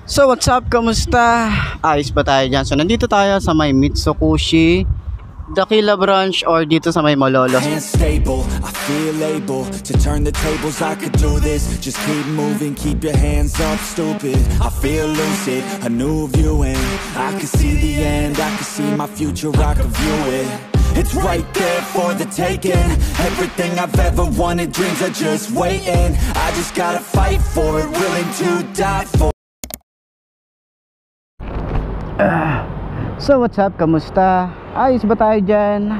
So what's up, kamusta? Ayos ba tayo dyan? So nandito tayo sa may Mitsukushi Dakila branch or dito sa may Malolos. Hands stable, I feel able to turn the tables, I could do this. Just keep moving, keep your hands up, stupid. I feel lucid, a new view and I can see the end, I can see my future, I can view it. It's right there for the taking. Everything I've ever wanted, dreams are just waiting. I just gotta fight for it, willing to die for. So what's up, kamusta? Ayos ba tayo dyan?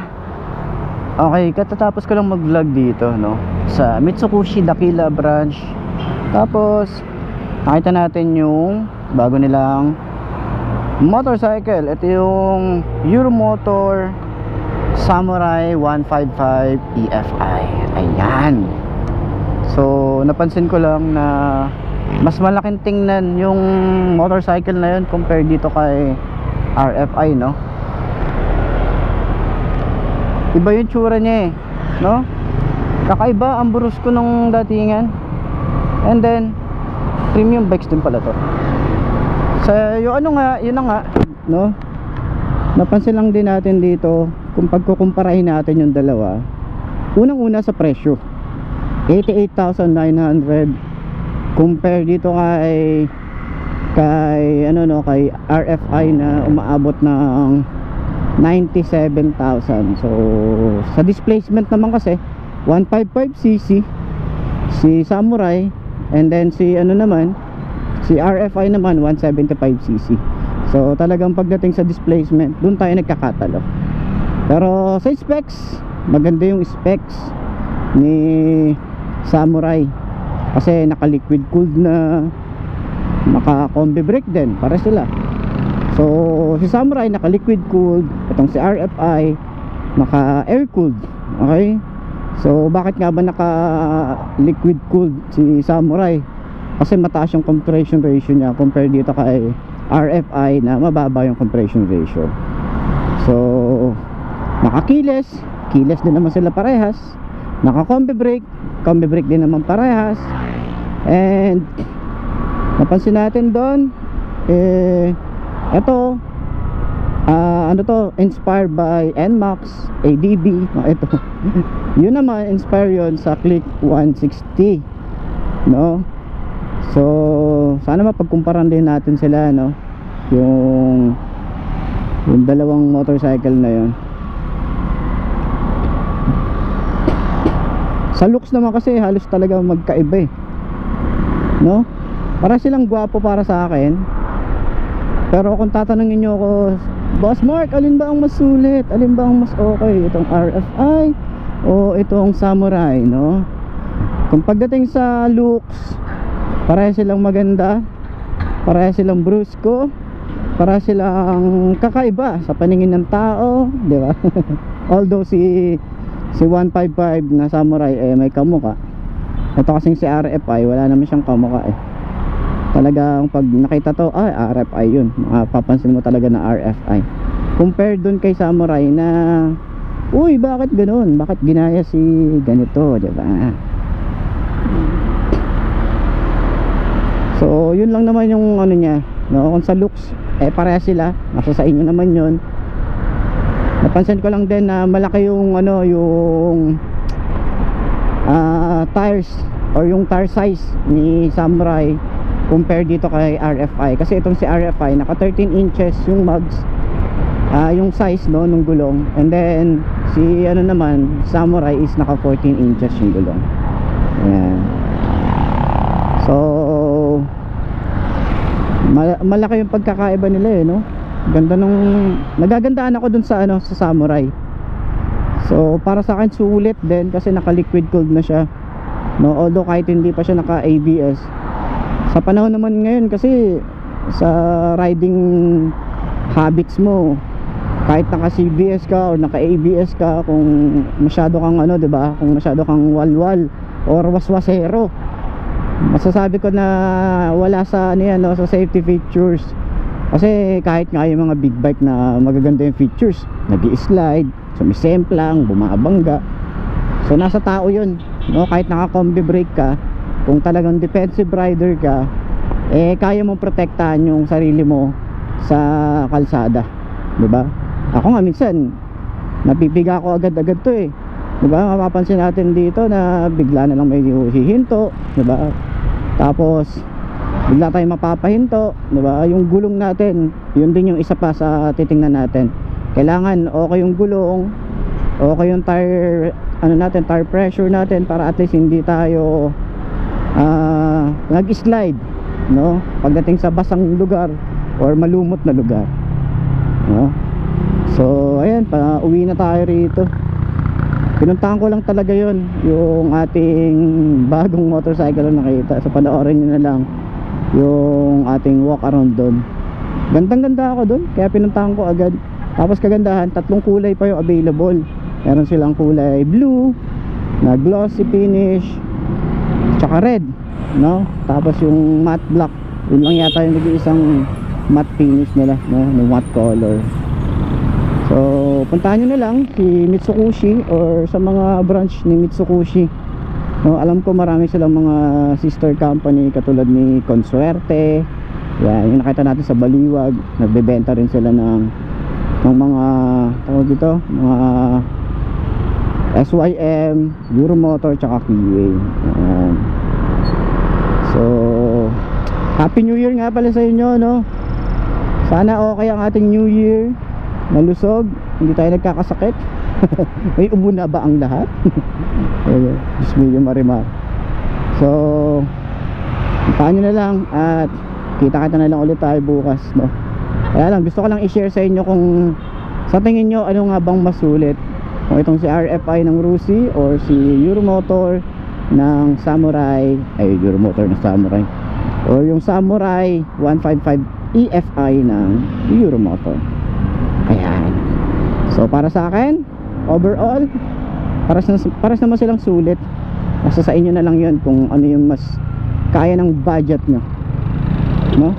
Okay, katatapos ko lang mag-vlog dito, no? Sa Mitsukushi Dakila branch. Tapos nakita natin yung bago nilang motorcycle. Ito yung Euromotor Samurai 155 EFI. Ayan. So napansin ko lang na mas malaking tingnan yung motorcycle na yun compared dito kay RFI, no? Iba yung tsura niya eh, no? Kakaiba ang Brusco nung datingan. And then premium bikes din pala to. So yung ano nga, yun na nga, no? Napansin lang din natin dito kung pagkukumparahin natin yung dalawa. Unang-una sa presyo, 88,900 compare dito kay ano, no, kay RFI na umaabot ng 97,000. So sa displacement naman kasi 155cc si Samurai, and then si ano naman, si RFI naman 175cc. So talagang pagdating sa displacement, doon tayo nagkakatalo. Pero sa specs, maganda yung specs ni Samurai kasi naka liquid cooled na, naka combi brake din, para sila. So si Samurai naka liquid cooled, itong si RFI naka air cooled. Okay, so bakit nga ba naka liquid cooled si Samurai? Kasi mataas yung compression ratio niya compare dito kay RFI na mababa yung compression ratio. So naka keyless din naman sila parehas, naka combi brake din naman parehas. And napansin natin doon ito ano to, inspired by NMAX ADB. Ito yun naman, inspire yun sa Click 160, no? So sana mapagkumparan din natin sila, no? Yung dalawang motorcycle na yun. Sa looks naman kasi halos talaga magkaiba eh, no? Para silang gwapo para sa akin. Pero kung tatanungin nyo ako, Boss Mark, alin ba ang mas sulit? Alin ba ang mas okay? Itong RFI o itong Samurai, no? Kung pagdating sa looks, pareha silang maganda, pareha silang brusco, pareha silang kakaiba sa paningin ng tao, di ba? Although si 155 na Samurai may kamuka. Ito kasing si RFI wala naman siyang kamuka eh. Talagang pag nakita to, RFI yun, mapapansin mo talaga na RFI compared dun kay Samurai na uy, bakit ganun, bakit ginaya si ganito, diba? So yun lang naman yung ano niya, no? Kung sa looks pareha sila, nasa sa inyo naman yun. Napansin ko lang din na malaki yung ano, yung tires or yung tire size ni Samurai compare dito kay RFI. Kasi itong si RFI naka 13 inches yung mugs, yung size, no, nung gulong. And then si ano naman, Samurai is naka 14 inches yung gulong. Ayan. So malaki yung pagkakaiba nila eh, no? Ganda nung nagagandaan ako dun sa ano, sa Samurai. So para sa akin sulit din kasi naka liquid cooled na siya, no? Although kahit hindi pa siya naka ABS. Sa panahon naman ngayon kasi sa riding habits mo, kahit naka CBS ka o naka ABS ka, kung masyado kang ano, 'di ba? Kung masyado kang walwal or waswasero, masasabi ko na wala sa ano yan, no, sa safety features. Kasi kahit nga yung mga big bike na magaganda yung features, nag-i-slide, sumisemplang, bumabangga. So nasa tao yun, no? Kahit naka combi brake ka, kung talagang defensive rider ka, eh kaya mong protektahan yung sarili mo sa kalsada, 'di ba? Ako nga minsan napipiga ako agad-agad to eh, 'di ba? Mapapansin natin dito na bigla na lang may hihinto, 'di ba? Tapos bigla tayong mapapahinto, 'di ba? Yung gulong natin, yun din yung isa pa sa titingnan natin. Kailangan okay yung gulong, okay yung tire, tire pressure natin, para at least hindi tayo nag-slide, no? Pagdating sa basang lugar or malumot na lugar, no? So ayan, uwi na tayo rito. Pinuntahan ko lang talaga yon, yung ating bagong motorcycle na nakita. So panoorin nyo na lang yung ating walk around doon. Gandang ganda ako doon, kaya pinuntahan ko agad. Tapos kagandahan, 3 kulay pa yung available. Meron silang kulay blue na glossy finish, tsaka red, no? Tapos yung matte black, yun lang yata yung nag-iisang matte finish nila, no? Yung matte color. So puntahan nyo na lang si Mitsukushi or sa mga branch ni Mitsukushi, no? Alam ko marami silang mga sister company katulad ni Consuerte. Yan, yung nakita natin sa Baliwag, nagbebenta rin sila ng mga tawag dito, mga SYM, Euromotor, tsaka Keyway. Yan. So Happy New Year nga pala sa inyo, no? Sana okay ang ating New Year, malusog, hindi tayo nagkakasakit. May ubo na ba ang lahat? Just medyo marimar. So puntahan nyo na lang at kita-kita na lang ulit tayo bukas, no? Kaya lang, gusto ko lang i-share sa inyo kung sa tingin nyo ano nga bang masulit, kung itong si RFI ng Rusi or si Euromotor ng Samurai, Euromotor ng Samurai, or yung Samurai 155 EFI ng Euromotor. Ayan. So para sa akin, overall, paras naman silang sulit. Nasa sa inyo na lang yun kung ano yung mas kaya ng budget nyo, no?